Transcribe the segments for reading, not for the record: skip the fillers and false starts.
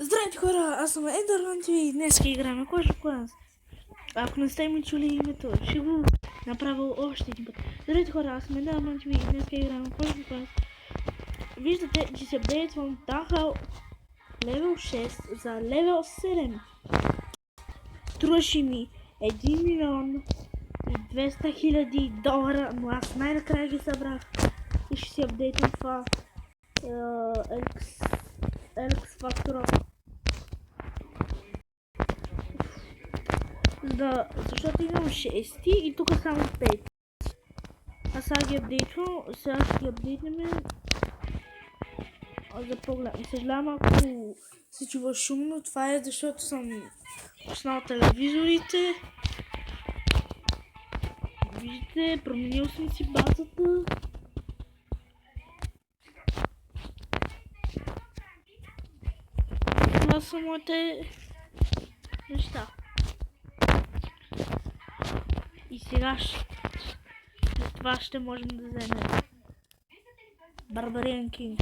Здравейте хора, аз съм Ендерман и днес ще играем Clash of Clans. Ако не сте ми чули името, ще го направя още един път. Здравейте хора, аз съм Ендерман и днес ще играем Clash of Clans. Виждате, че се апдейтвам Дахал левел 6 за левел 7. Струваше ми 1 милион и 200 хиляди долара, но аз най-накрая ги събрах и ще си апдейтвам това X Factor. Да, защото имам 6 и тук само 5. Аз сега ги апдейтвам, сега ще ги апдейтнем за по-голям. Съжалявам ако се чува шумно, това е защото съм пуснал телевизорите. Виждате, променил съм си базата. Това са моите неща. И сега след това ще можем да вземем Барбариан Кинг.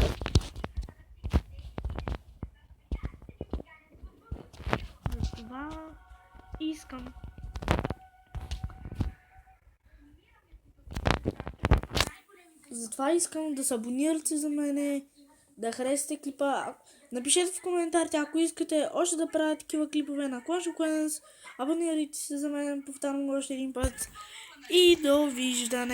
Затова искам да се абонирате за мене, да харесате клипа. Напишете в коментарите, ако искате още да правя такива клипове на Clash of Clans. Абонирайте се за мен, повтарям още един път. И довиждане!